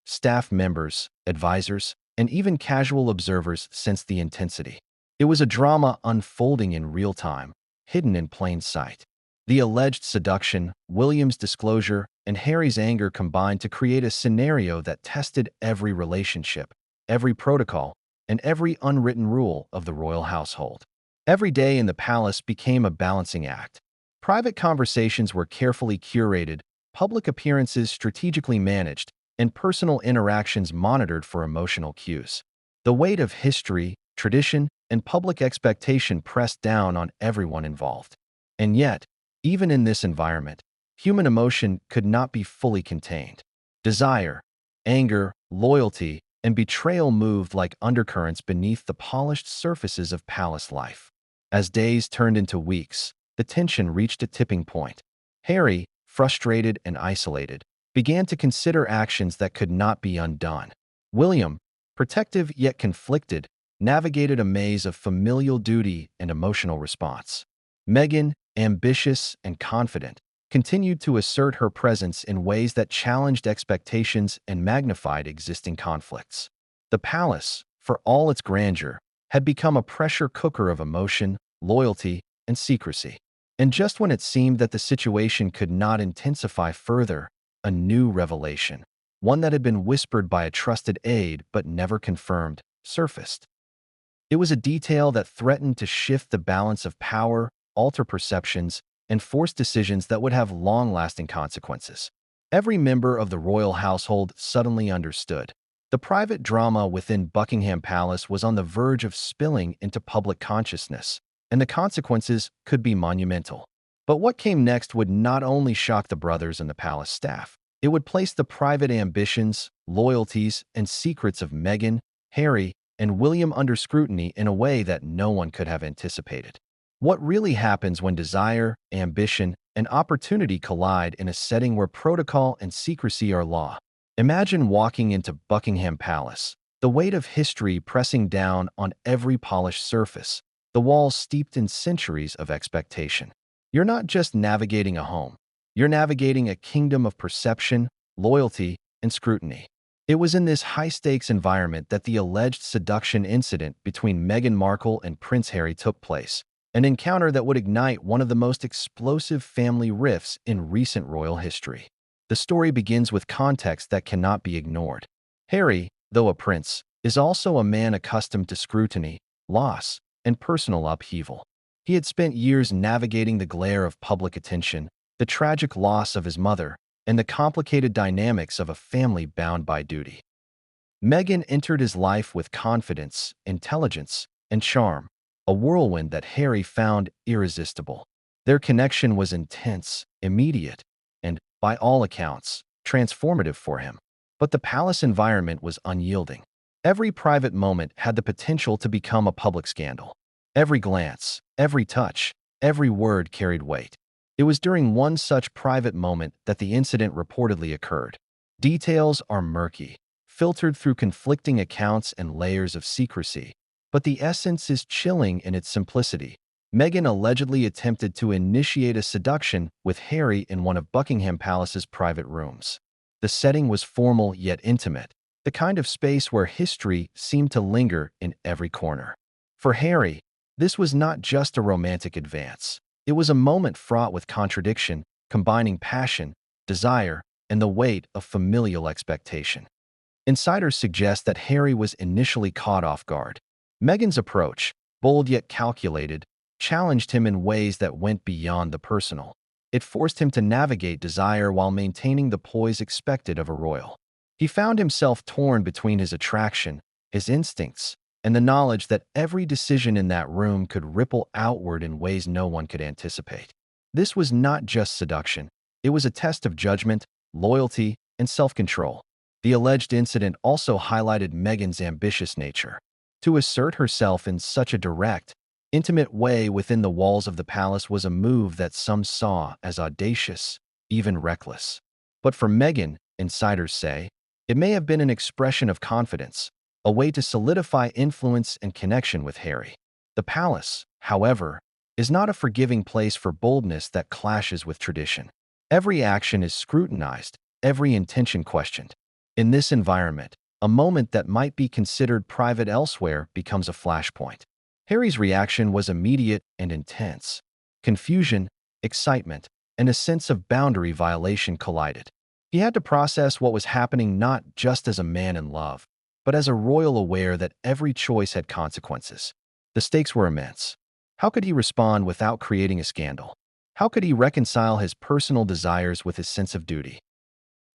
Staff members, advisors, and even casual observers sensed the intensity. It was a drama unfolding in real time, hidden in plain sight. The alleged seduction, William's disclosure, and Harry's anger combined to create a scenario that tested every relationship, every protocol, and every unwritten rule of the royal household. Every day in the palace became a balancing act. Private conversations were carefully curated, public appearances strategically managed, and personal interactions monitored for emotional cues. The weight of history, tradition, and public expectation pressed down on everyone involved. And yet, even in this environment, human emotion could not be fully contained. Desire, anger, loyalty, and betrayal moved like undercurrents beneath the polished surfaces of palace life. As days turned into weeks, the tension reached a tipping point. Harry, frustrated and isolated, began to consider actions that could not be undone. William, protective yet conflicted, navigated a maze of familial duty and emotional response. Meghan, ambitious and confident, continued to assert her presence in ways that challenged expectations and magnified existing conflicts. The palace, for all its grandeur, had become a pressure cooker of emotion, loyalty, and secrecy. And just when it seemed that the situation could not intensify further, a new revelation, one that had been whispered by a trusted aide but never confirmed, surfaced. It was a detail that threatened to shift the balance of power, alter perceptions, and force decisions that would have long-lasting consequences. Every member of the royal household suddenly understood. The private drama within Buckingham Palace was on the verge of spilling into public consciousness, and the consequences could be monumental. But what came next would not only shock the brothers and the palace staff, it would place the private ambitions, loyalties, and secrets of Meghan, Harry, and William under scrutiny in a way that no one could have anticipated. What really happens when desire, ambition, and opportunity collide in a setting where protocol and secrecy are law? Imagine walking into Buckingham Palace, the weight of history pressing down on every polished surface, the walls steeped in centuries of expectation. You're not just navigating a home, you're navigating a kingdom of perception, loyalty, and scrutiny. It was in this high-stakes environment that the alleged seduction incident between Meghan Markle and Prince Harry took place, an encounter that would ignite one of the most explosive family rifts in recent royal history. The story begins with context that cannot be ignored. Harry, though a prince, is also a man accustomed to scrutiny, loss, and personal upheaval. He had spent years navigating the glare of public attention, the tragic loss of his mother, and the complicated dynamics of a family bound by duty. Meghan entered his life with confidence, intelligence, and charm, a whirlwind that Harry found irresistible. Their connection was intense, immediate, and, by all accounts, transformative for him. But the palace environment was unyielding. Every private moment had the potential to become a public scandal. Every glance, every touch, every word carried weight. It was during one such private moment that the incident reportedly occurred. Details are murky, filtered through conflicting accounts and layers of secrecy, but the essence is chilling in its simplicity. Meghan allegedly attempted to initiate a seduction with Harry in one of Buckingham Palace's private rooms. The setting was formal yet intimate, the kind of space where history seemed to linger in every corner. For Harry, this was not just a romantic advance. It was a moment fraught with contradiction, combining passion, desire, and the weight of familial expectation. Insiders suggest that Harry was initially caught off guard. Meghan's approach, bold yet calculated, challenged him in ways that went beyond the personal. It forced him to navigate desire while maintaining the poise expected of a royal. He found himself torn between his attraction, his instincts, and the knowledge that every decision in that room could ripple outward in ways no one could anticipate. This was not just seduction. It was a test of judgment, loyalty, and self-control. The alleged incident also highlighted Meghan's ambitious nature. To assert herself in such a direct, intimate way within the walls of the palace was a move that some saw as audacious, even reckless. But for Meghan, insiders say, it may have been an expression of confidence, a way to solidify influence and connection with Harry. The palace, however, is not a forgiving place for boldness that clashes with tradition. Every action is scrutinized, every intention questioned. In this environment, a moment that might be considered private elsewhere becomes a flashpoint. Harry's reaction was immediate and intense. Confusion, excitement, and a sense of boundary violation collided. He had to process what was happening not just as a man in love, but as a royal aware that every choice had consequences. The stakes were immense. How could he respond without creating a scandal? How could he reconcile his personal desires with his sense of duty?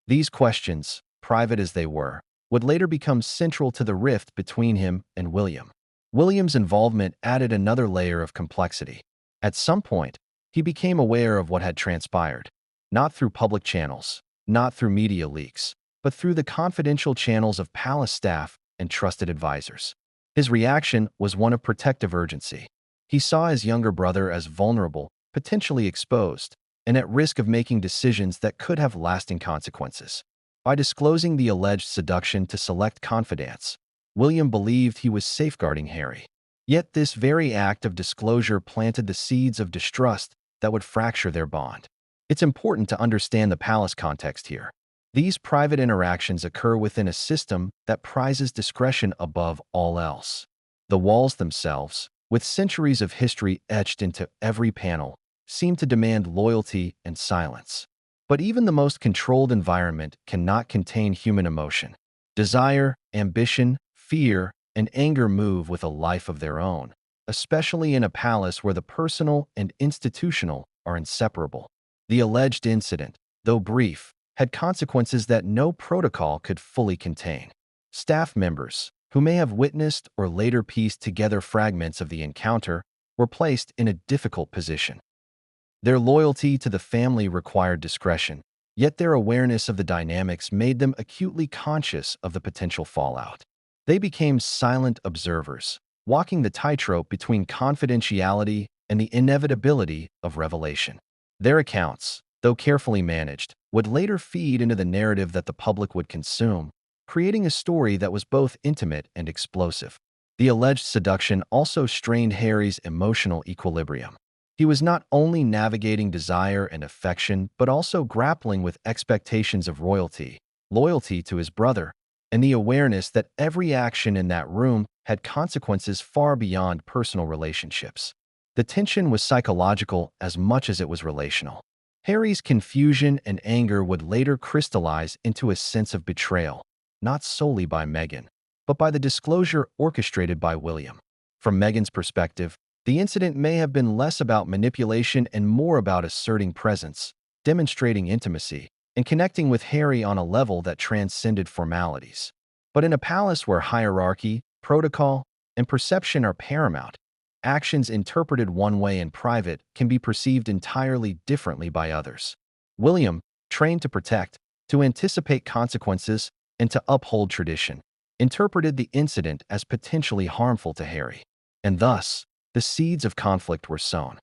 These questions, private as they were, would later become central to the rift between him and William. William's involvement added another layer of complexity. At some point, he became aware of what had transpired, not through public channels, not through media leaks, but through the confidential channels of palace staff and trusted advisors. His reaction was one of protective urgency. He saw his younger brother as vulnerable, potentially exposed, and at risk of making decisions that could have lasting consequences. By disclosing the alleged seduction to select confidants, William believed he was safeguarding Harry. Yet this very act of disclosure planted the seeds of distrust that would fracture their bond. It's important to understand the palace context here. These private interactions occur within a system that prizes discretion above all else. The walls themselves, with centuries of history etched into every panel, seem to demand loyalty and silence. But even the most controlled environment cannot contain human emotion. Desire, ambition, fear, and anger move with a life of their own, especially in a palace where the personal and institutional are inseparable. The alleged incident, though brief, had consequences that no protocol could fully contain. Staff members, who may have witnessed or later pieced together fragments of the encounter, were placed in a difficult position. Their loyalty to the family required discretion, yet their awareness of the dynamics made them acutely conscious of the potential fallout. They became silent observers, walking the tightrope between confidentiality and the inevitability of revelation. Their accounts, though carefully managed, would later feed into the narrative that the public would consume, creating a story that was both intimate and explosive. The alleged seduction also strained Harry's emotional equilibrium. He was not only navigating desire and affection, but also grappling with expectations of royalty, loyalty to his brother, and the awareness that every action in that room had consequences far beyond personal relationships. The tension was psychological as much as it was relational. Harry's confusion and anger would later crystallize into a sense of betrayal, not solely by Meghan, but by the disclosure orchestrated by William. From Meghan's perspective, the incident may have been less about manipulation and more about asserting presence, demonstrating intimacy, and connecting with Harry on a level that transcended formalities. But in a palace where hierarchy, protocol, and perception are paramount, actions interpreted one way in private can be perceived entirely differently by others. William, trained to protect, to anticipate consequences, and to uphold tradition, interpreted the incident as potentially harmful to Harry, and thus, the seeds of conflict were sown.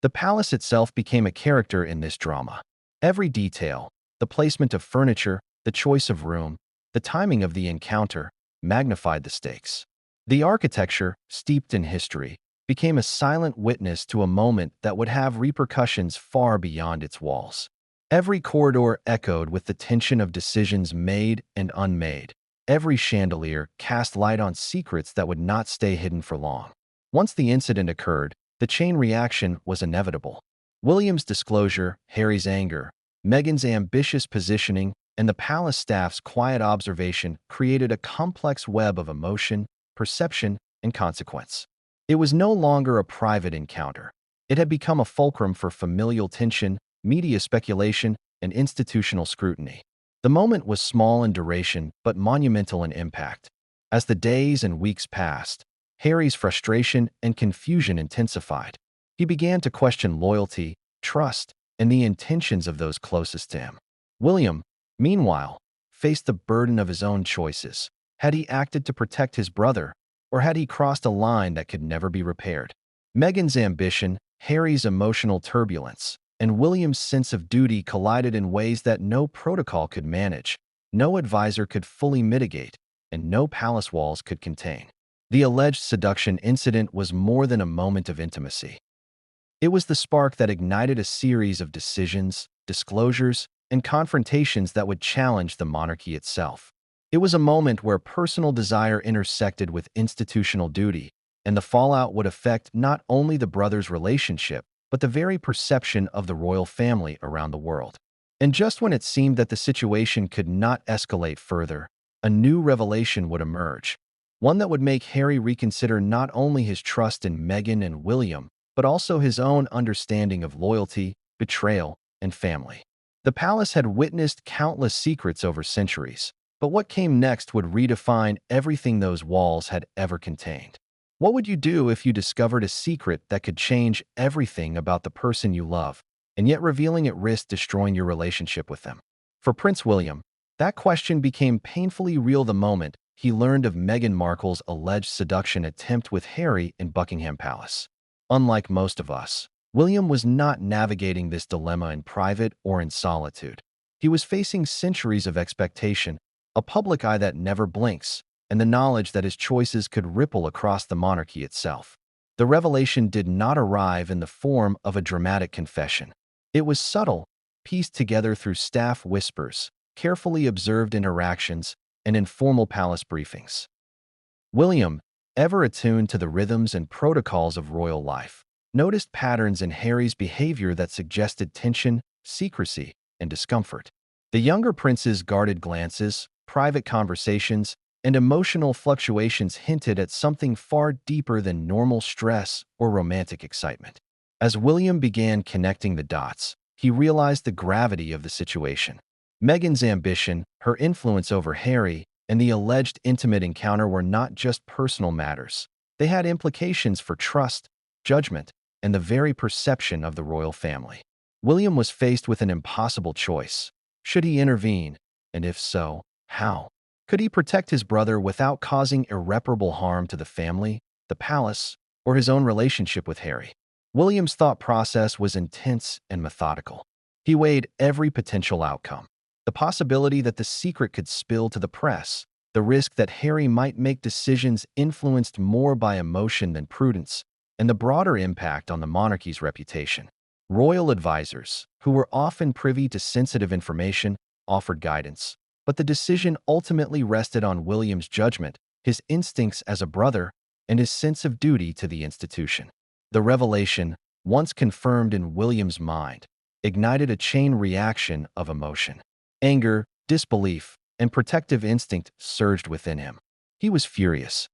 The palace itself became a character in this drama. Every detail, the placement of furniture, the choice of room, the timing of the encounter, magnified the stakes. The architecture, steeped in history, became a silent witness to a moment that would have repercussions far beyond its walls. Every corridor echoed with the tension of decisions made and unmade. Every chandelier cast light on secrets that would not stay hidden for long. Once the incident occurred, the chain reaction was inevitable. William's disclosure, Harry's anger, Meghan's ambitious positioning, and the palace staff's quiet observation created a complex web of emotion, perception, and consequence. It was no longer a private encounter. It had become a fulcrum for familial tension, media speculation, and institutional scrutiny. The moment was small in duration but monumental in impact. As the days and weeks passed, Harry's frustration and confusion intensified. He began to question loyalty, trust, and the intentions of those closest to him. William, meanwhile, faced the burden of his own choices. Had he acted to protect his brother, or had he crossed a line that could never be repaired? Meghan's ambition, Harry's emotional turbulence, and William's sense of duty collided in ways that no protocol could manage, no advisor could fully mitigate, and no palace walls could contain. The alleged seduction incident was more than a moment of intimacy. It was the spark that ignited a series of decisions, disclosures, and confrontations that would challenge the monarchy itself. It was a moment where personal desire intersected with institutional duty, and the fallout would affect not only the brothers' relationship, but the very perception of the royal family around the world. And just when it seemed that the situation could not escalate further, a new revelation would emerge, one that would make Harry reconsider not only his trust in Meghan and William, but also his own understanding of loyalty, betrayal, and family. The palace had witnessed countless secrets over centuries, but what came next would redefine everything those walls had ever contained. What would you do if you discovered a secret that could change everything about the person you love, and yet revealing it risked destroying your relationship with them? For Prince William, that question became painfully real the moment he learned of Meghan Markle's alleged seduction attempt with Harry in Buckingham Palace. Unlike most of us, William was not navigating this dilemma in private or in solitude. He was facing centuries of expectation, a public eye that never blinks, and the knowledge that his choices could ripple across the monarchy itself. The revelation did not arrive in the form of a dramatic confession. It was subtle, pieced together through staff whispers, carefully observed interactions, and informal palace briefings. William, ever attuned to the rhythms and protocols of royal life, noticed patterns in Harry's behavior that suggested tension, secrecy, and discomfort. The younger prince's guarded glances, private conversations, and emotional fluctuations hinted at something far deeper than normal stress or romantic excitement. As William began connecting the dots, he realized the gravity of the situation. Meghan's ambition, her influence over Harry, and the alleged intimate encounter were not just personal matters. They had implications for trust, judgment, and the very perception of the royal family. William was faced with an impossible choice. Should he intervene? And if so, how? Could he protect his brother without causing irreparable harm to the family, the palace, or his own relationship with Harry? William's thought process was intense and methodical. He weighed every potential outcome. The possibility that the secret could spill to the press, the risk that Harry might make decisions influenced more by emotion than prudence, and the broader impact on the monarchy's reputation. Royal advisors, who were often privy to sensitive information, offered guidance, but the decision ultimately rested on William's judgment, his instincts as a brother, and his sense of duty to the institution. The revelation, once confirmed in William's mind, ignited a chain reaction of emotion. Anger, disbelief, and protective instinct surged within him. He was furious,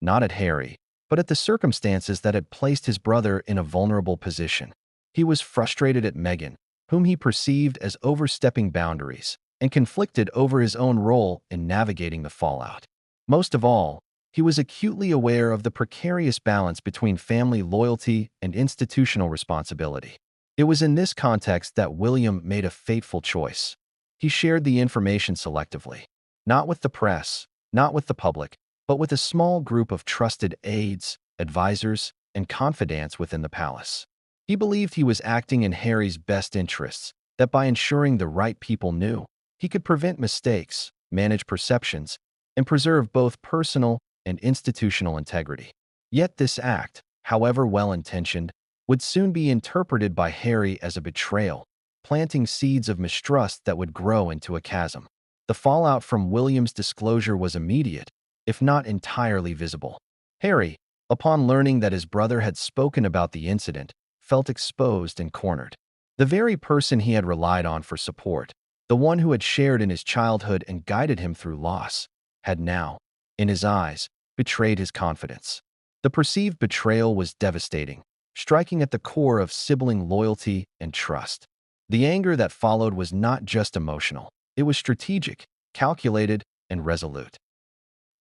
not at Harry, but at the circumstances that had placed his brother in a vulnerable position. He was frustrated at Meghan, whom he perceived as overstepping boundaries, and conflicted over his own role in navigating the fallout. Most of all, he was acutely aware of the precarious balance between family loyalty and institutional responsibility. It was in this context that William made a fateful choice. He shared the information selectively, not with the press, not with the public, but with a small group of trusted aides, advisors, and confidants within the palace. He believed he was acting in Harry's best interests, that by ensuring the right people knew, he could prevent mistakes, manage perceptions, and preserve both personal and institutional integrity. Yet this act, however well-intentioned, would soon be interpreted by Harry as a betrayal, planting seeds of mistrust that would grow into a chasm. The fallout from William's disclosure was immediate, if not entirely visible. Harry, upon learning that his brother had spoken about the incident, felt exposed and cornered. The very person he had relied on for support, the one who had shared in his childhood and guided him through loss, had now, in his eyes, betrayed his confidence. The perceived betrayal was devastating, striking at the core of sibling loyalty and trust. The anger that followed was not just emotional, it was strategic, calculated, and resolute.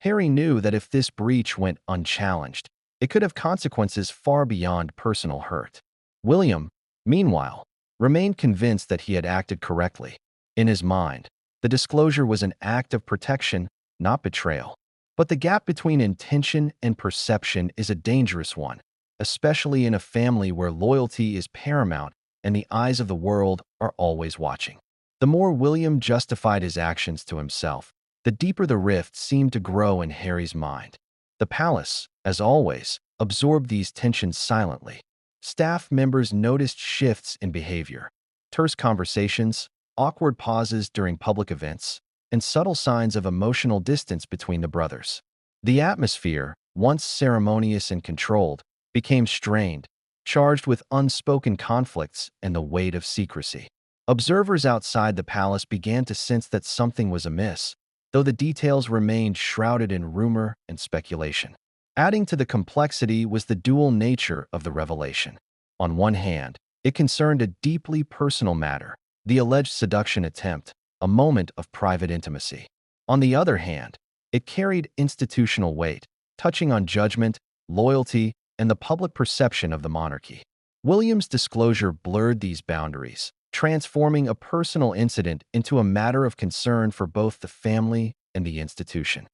Harry knew that if this breach went unchallenged, it could have consequences far beyond personal hurt. William, meanwhile, remained convinced that he had acted correctly. In his mind, the disclosure was an act of protection, not betrayal. But the gap between intention and perception is a dangerous one, especially in a family where loyalty is paramount and the eyes of the world are always watching. The more William justified his actions to himself, the deeper the rift seemed to grow in Harry's mind. The palace, as always, absorbed these tensions silently. Staff members noticed shifts in behavior, terse conversations, awkward pauses during public events, and subtle signs of emotional distance between the brothers. The atmosphere, once ceremonious and controlled, became strained, charged with unspoken conflicts and the weight of secrecy. Observers outside the palace began to sense that something was amiss, though the details remained shrouded in rumor and speculation. Adding to the complexity was the dual nature of the revelation. On one hand, it concerned a deeply personal matter, the alleged seduction attempt, a moment of private intimacy. On the other hand, it carried institutional weight, touching on judgment, loyalty, and the public perception of the monarchy. William's disclosure blurred these boundaries, transforming a personal incident into a matter of concern for both the family and the institution.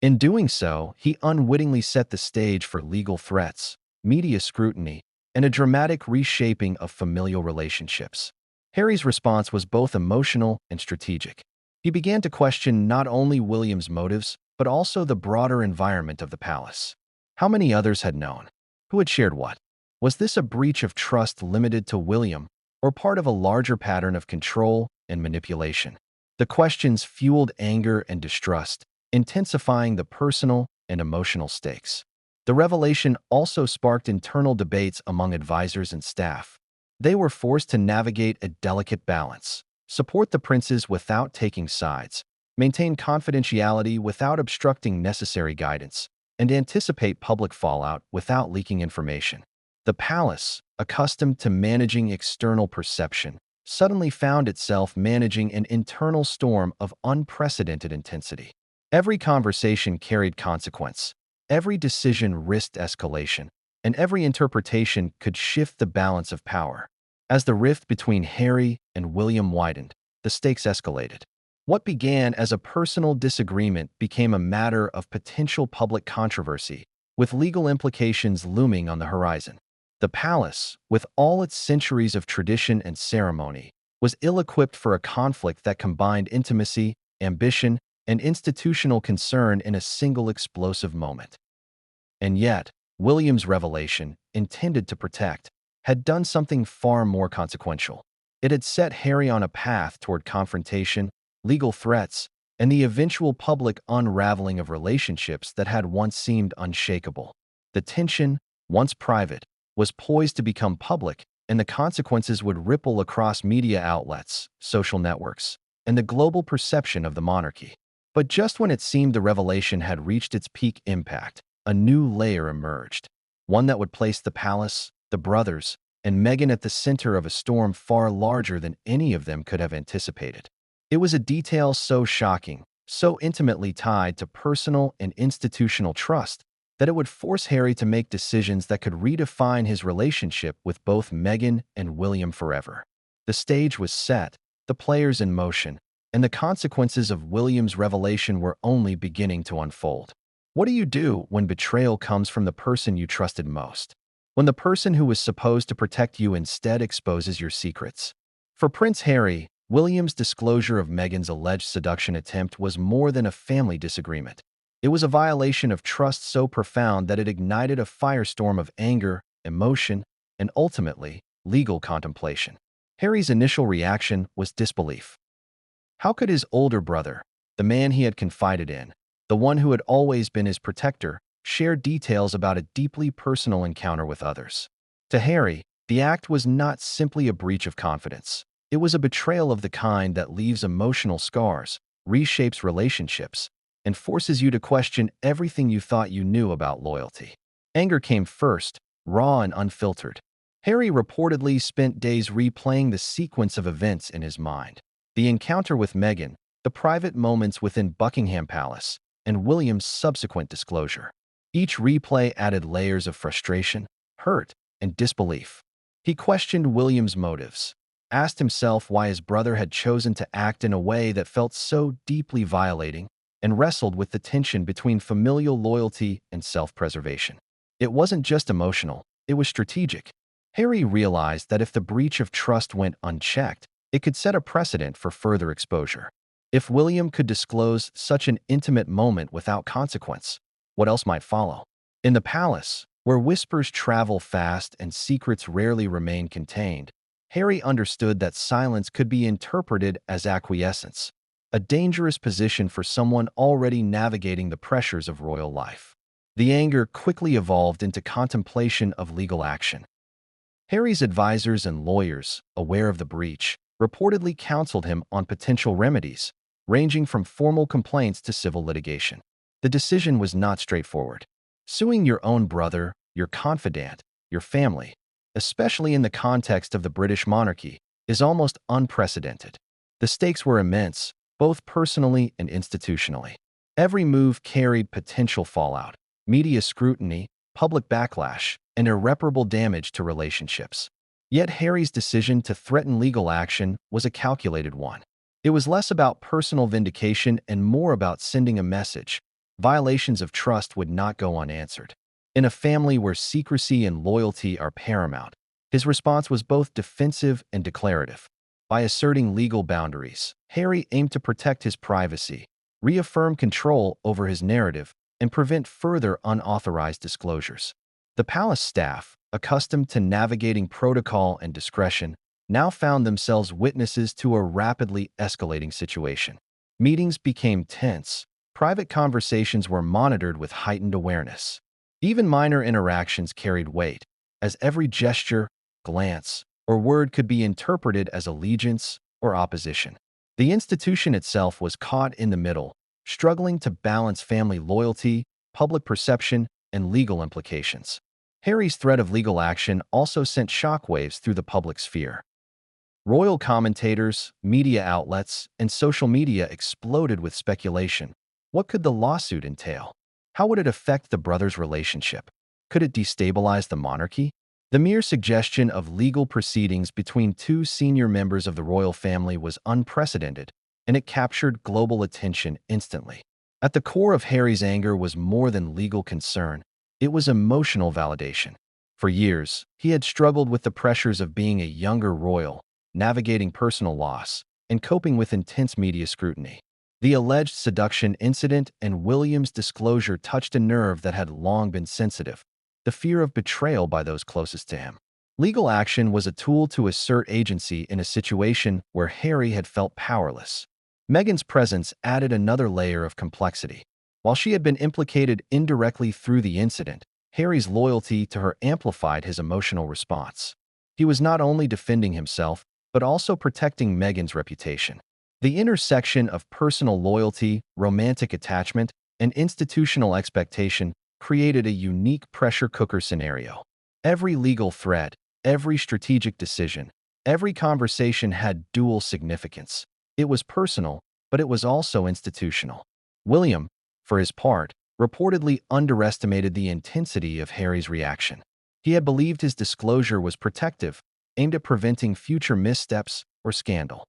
In doing so, he unwittingly set the stage for legal threats, media scrutiny, and a dramatic reshaping of familial relationships. Harry's response was both emotional and strategic. He began to question not only William's motives, but also the broader environment of the palace. How many others had known? Who had shared what? Was this a breach of trust limited to William, or part of a larger pattern of control and manipulation? The questions fueled anger and distrust, intensifying the personal and emotional stakes. The revelation also sparked internal debates among advisors and staff. They were forced to navigate a delicate balance, support the princes without taking sides, maintain confidentiality without obstructing necessary guidance, and anticipate public fallout without leaking information. The palace, accustomed to managing external perception, suddenly found itself managing an internal storm of unprecedented intensity. Every conversation carried consequence, every decision risked escalation, and every interpretation could shift the balance of power. As the rift between Harry and William widened, the stakes escalated. What began as a personal disagreement became a matter of potential public controversy, with legal implications looming on the horizon. The palace, with all its centuries of tradition and ceremony, was ill-equipped for a conflict that combined intimacy, ambition, and institutional concern in a single explosive moment. And yet, William's revelation, intended to protect, had done something far more consequential. It had set Harry on a path toward confrontation, legal threats, and the eventual public unraveling of relationships that had once seemed unshakable. The tension, once private, was poised to become public, and the consequences would ripple across media outlets, social networks, and the global perception of the monarchy. But just when it seemed the revelation had reached its peak impact, a new layer emerged, one that would place the palace, the brothers, and Meghan at the center of a storm far larger than any of them could have anticipated. It was a detail so shocking, so intimately tied to personal and institutional trust, that it would force Harry to make decisions that could redefine his relationship with both Meghan and William forever. The stage was set, the players in motion, and the consequences of William's revelation were only beginning to unfold. What do you do when betrayal comes from the person you trusted most? When the person who was supposed to protect you instead exposes your secrets? For Prince Harry, William's disclosure of Meghan's alleged seduction attempt was more than a family disagreement. It was a violation of trust so profound that it ignited a firestorm of anger, emotion, and ultimately, legal contemplation. Harry's initial reaction was disbelief. How could his older brother, the man he had confided in, the one who had always been his protector, share details about a deeply personal encounter with others? To Harry, the act was not simply a breach of confidence. It was a betrayal of the kind that leaves emotional scars, reshapes relationships, and forces you to question everything you thought you knew about loyalty. Anger came first, raw and unfiltered. Harry reportedly spent days replaying the sequence of events in his mind. The encounter with Meghan, the private moments within Buckingham Palace, and William's subsequent disclosure. Each replay added layers of frustration, hurt, and disbelief. He questioned William's motives, asked himself why his brother had chosen to act in a way that felt so deeply violating, and wrestled with the tension between familial loyalty and self-preservation. It wasn't just emotional, it was strategic. Harry realized that if the breach of trust went unchecked, it could set a precedent for further exposure. If William could disclose such an intimate moment without consequence, what else might follow? In the palace, where whispers travel fast and secrets rarely remain contained, Harry understood that silence could be interpreted as acquiescence, a dangerous position for someone already navigating the pressures of royal life. The anger quickly evolved into contemplation of legal action. Harry's advisors and lawyers, aware of the breach, reportedly counseled him on potential remedies, ranging from formal complaints to civil litigation. The decision was not straightforward. Suing your own brother, your confidant, your family, especially in the context of the British monarchy, is almost unprecedented. The stakes were immense, both personally and institutionally. Every move carried potential fallout, media scrutiny, public backlash, and irreparable damage to relationships. Yet Harry's decision to threaten legal action was a calculated one. It was less about personal vindication and more about sending a message. Violations of trust would not go unanswered. In a family where secrecy and loyalty are paramount, his response was both defensive and declarative. By asserting legal boundaries, Harry aimed to protect his privacy, reaffirm control over his narrative, and prevent further unauthorized disclosures. The palace staff, accustomed to navigating protocol and discretion, now found themselves witnesses to a rapidly escalating situation. Meetings became tense. Private conversations were monitored with heightened awareness. Even minor interactions carried weight, as every gesture, glance, or word could be interpreted as allegiance or opposition. The institution itself was caught in the middle, struggling to balance family loyalty, public perception, and legal implications. Harry's threat of legal action also sent shockwaves through the public sphere. Royal commentators, media outlets, and social media exploded with speculation. What could the lawsuit entail? How would it affect the brothers' relationship? Could it destabilize the monarchy? The mere suggestion of legal proceedings between two senior members of the royal family was unprecedented, and it captured global attention instantly. At the core of Harry's anger was more than legal concern. It was emotional validation. For years, he had struggled with the pressures of being a younger royal, navigating personal loss, and coping with intense media scrutiny. The alleged seduction incident and William's disclosure touched a nerve that had long been sensitive: the fear of betrayal by those closest to him. Legal action was a tool to assert agency in a situation where Harry had felt powerless. Meghan's presence added another layer of complexity. While she had been implicated indirectly through the incident, Harry's loyalty to her amplified his emotional response. He was not only defending himself, but also protecting Meghan's reputation. The intersection of personal loyalty, romantic attachment, and institutional expectation created a unique pressure cooker scenario. Every legal thread, every strategic decision, every conversation had dual significance. It was personal, but it was also institutional. William, for his part, reportedly underestimated the intensity of Harry's reaction. He had believed his disclosure was protective, aimed at preventing future missteps or scandal.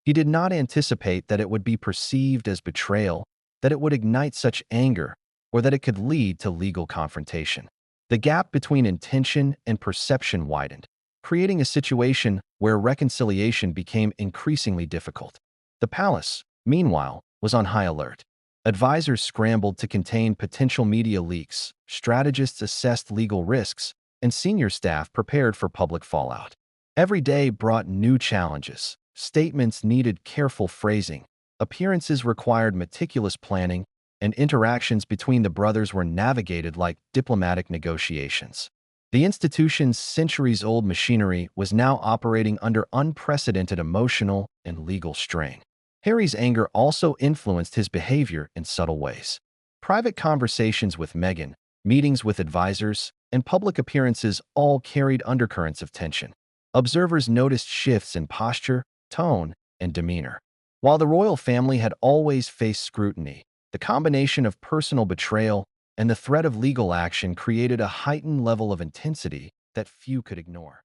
He did not anticipate that it would be perceived as betrayal, that it would ignite such anger, or that it could lead to legal confrontation. The gap between intention and perception widened, creating a situation where reconciliation became increasingly difficult. The palace, meanwhile, was on high alert. Advisors scrambled to contain potential media leaks, strategists assessed legal risks, and senior staff prepared for public fallout. Every day brought new challenges. Statements needed careful phrasing, appearances required meticulous planning, and interactions between the brothers were navigated like diplomatic negotiations. The institution's centuries-old machinery was now operating under unprecedented emotional and legal strain. Harry's anger also influenced his behavior in subtle ways. Private conversations with Meghan, meetings with advisors, and public appearances all carried undercurrents of tension. Observers noticed shifts in posture, tone, and demeanor. While the royal family had always faced scrutiny, the combination of personal betrayal and the threat of legal action created a heightened level of intensity that few could ignore.